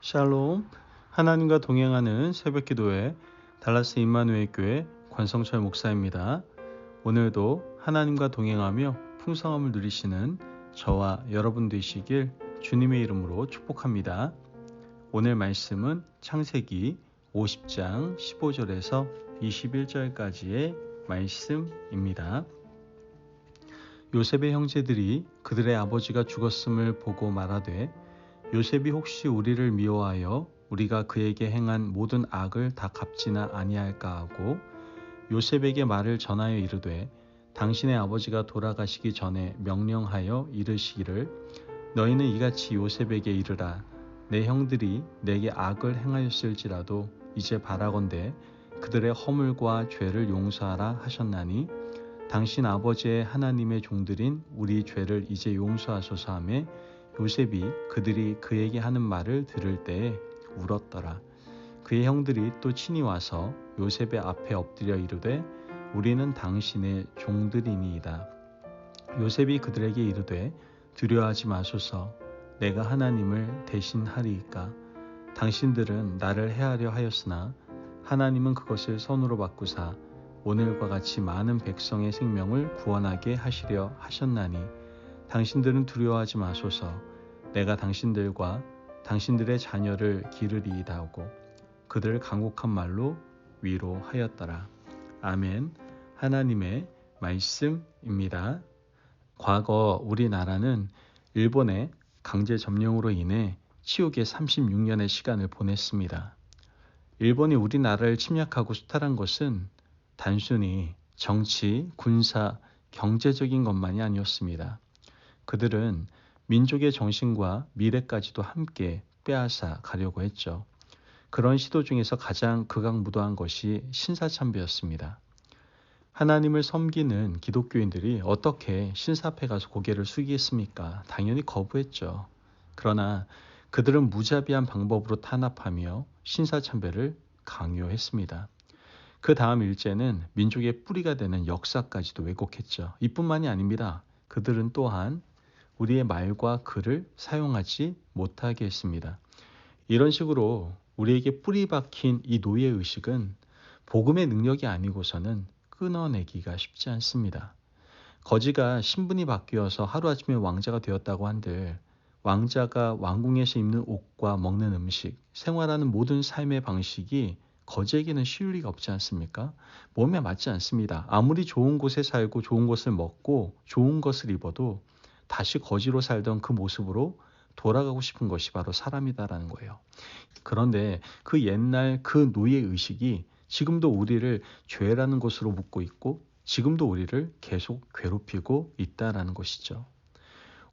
샬롬, 하나님과 동행하는 새벽기도회 달라스 임마누엘 교회 권성철 목사입니다. 오늘도 하나님과 동행하며 풍성함을 누리시는 저와 여러분 되시길 주님의 이름으로 축복합니다. 오늘 말씀은 창세기 50장 15절에서 21절까지의 말씀입니다. 요셉의 형제들이 그들의 아버지가 죽었음을 보고 말하되 요셉이 혹시 우리를 미워하여 우리가 그에게 행한 모든 악을 다 갚지나 아니할까 하고 요셉에게 말을 전하여 이르되 당신의 아버지가 돌아가시기 전에 명령하여 이르시기를 너희는 이같이 요셉에게 이르라 내 형들이 내게 악을 행하였을지라도 이제 바라건대 그들의 허물과 죄를 용서하라 하셨나니 당신 아버지의 하나님의 종들인 우리 죄를 이제 용서하소서 하며 요셉이 그들이 그에게 하는 말을 들을 때에 울었더라. 그의 형들이 또 친히 와서 요셉의 앞에 엎드려 이르되 우리는 당신의 종들이니이다. 요셉이 그들에게 이르되 두려워하지 마소서 내가 하나님을 대신하리이까. 당신들은 나를 해하려 하였으나 하나님은 그것을 선으로 바꾸사 오늘과 같이 많은 백성의 생명을 구원하게 하시려 하셨나니 당신들은 두려워하지 마소서 내가 당신들과 당신들의 자녀를 기르리이다 하고 그들을 간곡한 말로 위로하였더라. 아멘. 하나님의 말씀입니다. 과거 우리나라는 일본의 강제 점령으로 인해 치욕의 36년의 시간을 보냈습니다. 일본이 우리나라를 침략하고 수탈한 것은 단순히 정치, 군사, 경제적인 것만이 아니었습니다. 그들은 민족의 정신과 미래까지도 함께 빼앗아 가려고 했죠. 그런 시도 중에서 가장 극악무도한 것이 신사참배였습니다. 하나님을 섬기는 기독교인들이 어떻게 신사 앞에 가서 고개를 숙이겠습니까? 당연히 거부했죠. 그러나 그들은 무자비한 방법으로 탄압하며 신사참배를 강요했습니다. 그 다음 일제는 민족의 뿌리가 되는 역사까지도 왜곡했죠. 이뿐만이 아닙니다. 그들은 또한 우리의 말과 글을 사용하지 못하게 했습니다. 이런 식으로 우리에게 뿌리 박힌 이 노예의식은 복음의 능력이 아니고서는 끊어내기가 쉽지 않습니다. 거지가 신분이 바뀌어서 하루아침에 왕자가 되었다고 한들 왕자가 왕궁에서 입는 옷과 먹는 음식, 생활하는 모든 삶의 방식이 거지에게는 쉬울 리가 없지 않습니까? 몸에 맞지 않습니다. 아무리 좋은 곳에 살고 좋은 것을 먹고 좋은 것을 입어도 다시 거지로 살던 그 모습으로 돌아가고 싶은 것이 바로 사람이다라는 거예요. 그런데 그 옛날 그 노예의식이 지금도 우리를 죄라는 것으로 묶고 있고 지금도 우리를 계속 괴롭히고 있다라는 것이죠.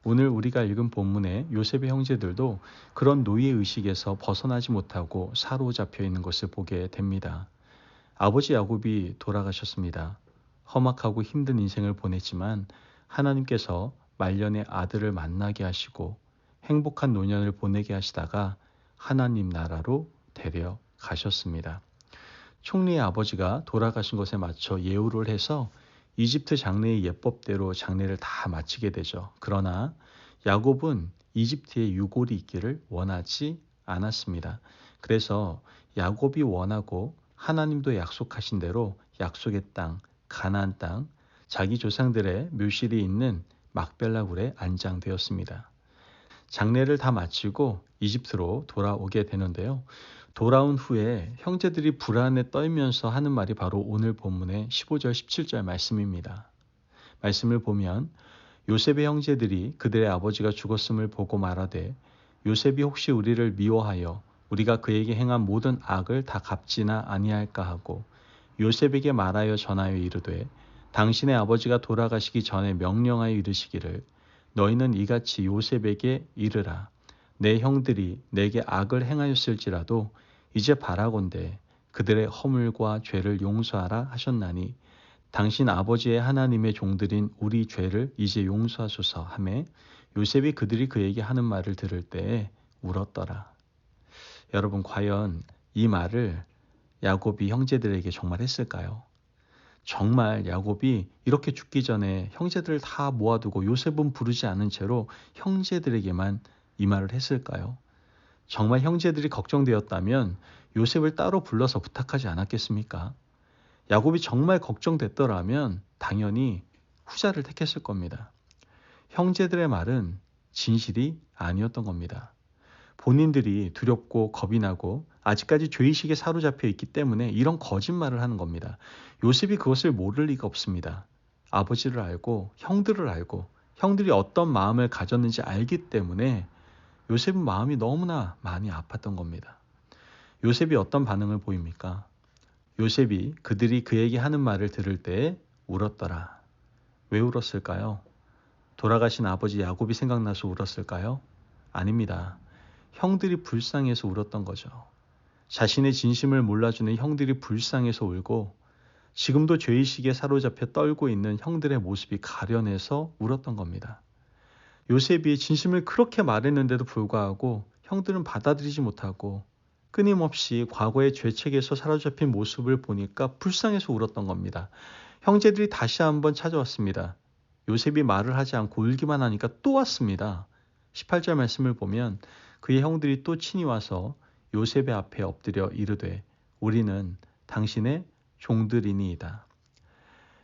오늘 우리가 읽은 본문의 요셉의 형제들도 그런 노예의식에서 벗어나지 못하고 사로잡혀 있는 것을 보게 됩니다. 아버지 야곱이 돌아가셨습니다. 험악하고 힘든 인생을 보냈지만 하나님께서 말년에 아들을 만나게 하시고 행복한 노년을 보내게 하시다가 하나님 나라로 데려가셨습니다. 총리의 아버지가 돌아가신 것에 맞춰 예우를 해서 이집트 장례의 예법대로 장례를 다 마치게 되죠. 그러나 야곱은 이집트에 유골이 있기를 원하지 않았습니다. 그래서 야곱이 원하고 하나님도 약속하신 대로 약속의 땅, 가나안 땅, 자기 조상들의 묘실이 있는 막벨라 굴에 안장되었습니다. 장례를 다 마치고 이집트로 돌아오게 되는데요. 돌아온 후에 형제들이 불안에 떨면서 하는 말이 바로 오늘 본문의 15절 17절 말씀입니다. 말씀을 보면 요셉의 형제들이 그들의 아버지가 죽었음을 보고 말하되 요셉이 혹시 우리를 미워하여 우리가 그에게 행한 모든 악을 다 갚지나 아니할까 하고 요셉에게 말하여 전하여 이르되 당신의 아버지가 돌아가시기 전에 명령하여 이르시기를 너희는 이같이 요셉에게 이르라 내 형들이 내게 악을 행하였을지라도 이제 바라건대 그들의 허물과 죄를 용서하라 하셨나니 당신 아버지의 하나님의 종들인 우리 죄를 이제 용서하소서 하매 요셉이 그들이 그에게 하는 말을 들을 때에 울었더라. 여러분 과연 이 말을 야곱이 형제들에게 정말 했을까요? 정말 야곱이 이렇게 죽기 전에 형제들을 다 모아두고 요셉은 부르지 않은 채로 형제들에게만 이 말을 했을까요? 정말 형제들이 걱정되었다면 요셉을 따로 불러서 부탁하지 않았겠습니까? 야곱이 정말 걱정됐더라면 당연히 후자를 택했을 겁니다. 형제들의 말은 진실이 아니었던 겁니다. 본인들이 두렵고 겁이 나고 아직까지 죄의식에 사로잡혀 있기 때문에 이런 거짓말을 하는 겁니다. 요셉이 그것을 모를 리가 없습니다. 아버지를 알고 형들을 알고 형들이 어떤 마음을 가졌는지 알기 때문에 요셉은 마음이 너무나 많이 아팠던 겁니다. 요셉이 어떤 반응을 보입니까? 요셉이 그들이 그에게 하는 말을 들을 때 울었더라. 왜 울었을까요? 돌아가신 아버지 야곱이 생각나서 울었을까요? 아닙니다. 형들이 불쌍해서 울었던 거죠. 자신의 진심을 몰라주는 형들이 불쌍해서 울고 지금도 죄의식에 사로잡혀 떨고 있는 형들의 모습이 가련해서 울었던 겁니다. 요셉이 진심을 그렇게 말했는데도 불구하고 형들은 받아들이지 못하고 끊임없이 과거의 죄책에서 사로잡힌 모습을 보니까 불쌍해서 울었던 겁니다. 형제들이 다시 한번 찾아왔습니다. 요셉이 말을 하지 않고 울기만 하니까 또 왔습니다. 18절 말씀을 보면 그의 형들이 또 친히 와서 요셉의 앞에 엎드려 이르되 우리는 당신의 종들이니이다.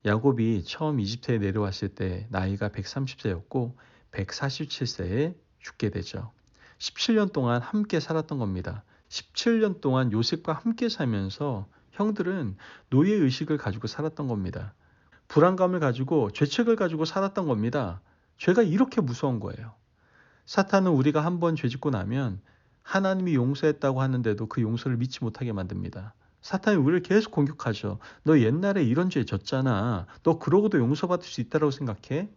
야곱이 처음 이집트에 내려왔을 때 나이가 130세였고 147세에 죽게 되죠. 17년 동안 함께 살았던 겁니다. 17년 동안 요셉과 함께 살면서 형들은 노예의식을 가지고 살았던 겁니다. 불안감을 가지고 죄책을 가지고 살았던 겁니다. 죄가 이렇게 무서운 거예요. 사탄은 우리가 한번 죄짓고 나면 하나님이 용서했다고 하는데도 그 용서를 믿지 못하게 만듭니다. 사탄이 우리를 계속 공격하죠. 너 옛날에 이런 죄 졌잖아. 너 그러고도 용서받을 수 있다고 생각해?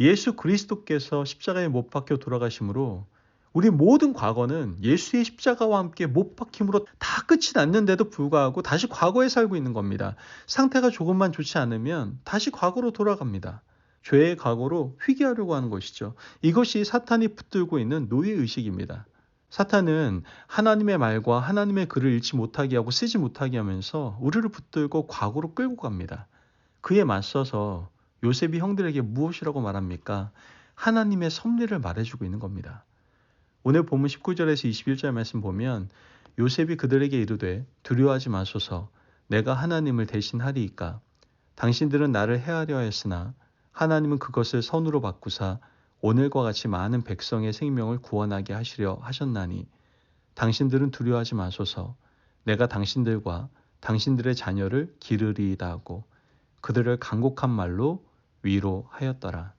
예수 그리스도께서 십자가에 못 박혀 돌아가심으로 우리 모든 과거는 예수의 십자가와 함께 못 박힘으로 다 끝이 났는데도 불구하고 다시 과거에 살고 있는 겁니다. 상태가 조금만 좋지 않으면 다시 과거로 돌아갑니다. 죄의 과거로 회귀하려고 하는 것이죠. 이것이 사탄이 붙들고 있는 노예의식입니다. 사탄은 하나님의 말과 하나님의 글을 읽지 못하게 하고 쓰지 못하게 하면서 우리를 붙들고 과거로 끌고 갑니다. 그에 맞서서 요셉이 형들에게 무엇이라고 말합니까? 하나님의 섭리를 말해주고 있는 겁니다. 오늘 본문 19절에서 21절 말씀 보면 요셉이 그들에게 이르되 두려워하지 마소서 내가 하나님을 대신하리이까 당신들은 나를 해하려 하였으나 하나님은 그것을 선으로 바꾸사 오늘과 같이 많은 백성의 생명을 구원하게 하시려 하셨나니 당신들은 두려워하지 마소서 내가 당신들과 당신들의 자녀를 기르리이다 하고 그들을 간곡한 말로 위로하였더라.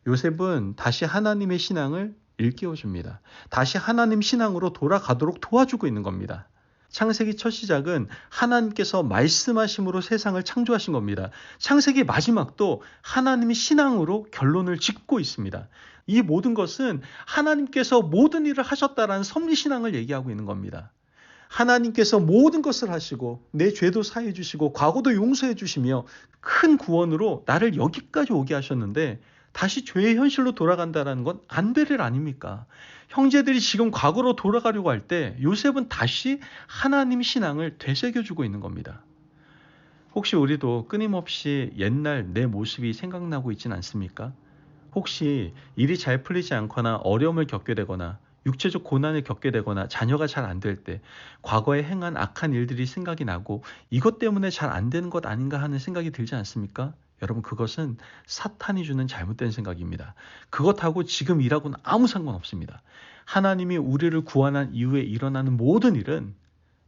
요셉은 다시 하나님의 신앙을 일깨워줍니다. 다시 하나님 신앙으로 돌아가도록 도와주고 있는 겁니다. 창세기 첫 시작은 하나님께서 말씀하심으로 세상을 창조하신 겁니다. 창세기 마지막도 하나님이 신앙으로 결론을 짓고 있습니다. 이 모든 것은 하나님께서 모든 일을 하셨다라는 섭리신앙을 얘기하고 있는 겁니다. 하나님께서 모든 것을 하시고 내 죄도 사해 주시고 과거도 용서해 주시며 큰 구원으로 나를 여기까지 오게 하셨는데 다시 죄의 현실로 돌아간다는 건 안 될 일 아닙니까? 형제들이 지금 과거로 돌아가려고 할 때 요셉은 다시 하나님 신앙을 되새겨주고 있는 겁니다. 혹시 우리도 끊임없이 옛날 내 모습이 생각나고 있진 않습니까? 혹시 일이 잘 풀리지 않거나 어려움을 겪게 되거나 육체적 고난을 겪게 되거나 자녀가 잘 안 될 때 과거에 행한 악한 일들이 생각이 나고 이것 때문에 잘 안 되는 것 아닌가 하는 생각이 들지 않습니까? 여러분 그것은 사탄이 주는 잘못된 생각입니다. 그것하고 지금 일하고는 아무 상관없습니다. 하나님이 우리를 구원한 이후에 일어나는 모든 일은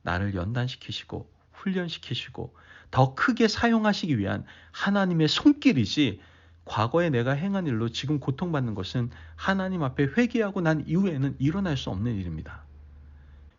나를 연단시키시고 훈련시키시고 더 크게 사용하시기 위한 하나님의 손길이지 과거에 내가 행한 일로 지금 고통받는 것은 하나님 앞에 회개하고 난 이후에는 일어날 수 없는 일입니다.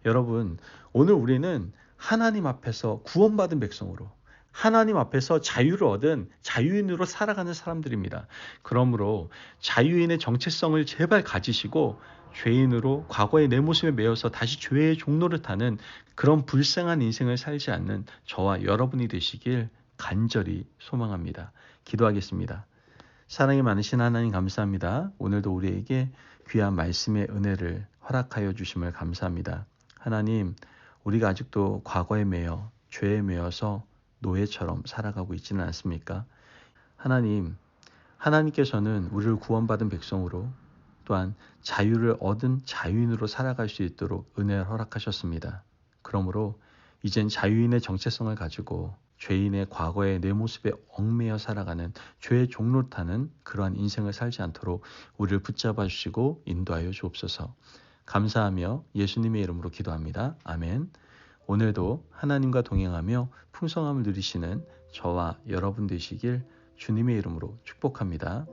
여러분 오늘 우리는 하나님 앞에서 구원받은 백성으로 하나님 앞에서 자유를 얻은 자유인으로 살아가는 사람들입니다. 그러므로 자유인의 정체성을 제발 가지시고 죄인으로 과거의 내 모습에 매여서 다시 죄의 종로를 타는 그런 불쌍한 인생을 살지 않는 저와 여러분이 되시길 간절히 소망합니다. 기도하겠습니다. 사랑이 많으신 하나님 감사합니다. 오늘도 우리에게 귀한 말씀의 은혜를 허락하여 주심을 감사합니다. 하나님, 우리가 아직도 과거에 매여 죄에 매여서 노예처럼 살아가고 있지는 않습니까? 하나님, 하나님께서는 우리를 구원받은 백성으로 또한 자유를 얻은 자유인으로 살아갈 수 있도록 은혜를 허락하셨습니다. 그러므로 이젠 자유인의 정체성을 가지고 죄인의 과거의 내 모습에 얽매여 살아가는 죄의 종로 타는 그러한 인생을 살지 않도록 우리를 붙잡아 주시고 인도하여 주옵소서. 감사하며 예수님의 이름으로 기도합니다. 아멘. 오늘도 하나님과 동행하며 풍성함을 누리시는 저와 여러분 되시길 주님의 이름으로 축복합니다.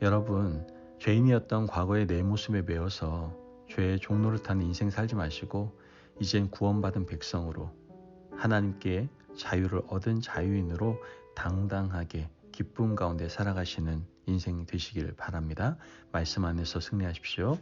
여러분, 죄인이었던 과거의 내 모습에 매여서 죄의 종로를 타는 인생 살지 마시고 이젠 구원받은 백성으로 하나님께 자유를 얻은 자유인으로 당당하게 기쁨 가운데 살아가시는 인생 되시길 바랍니다. 말씀 안에서 승리하십시오.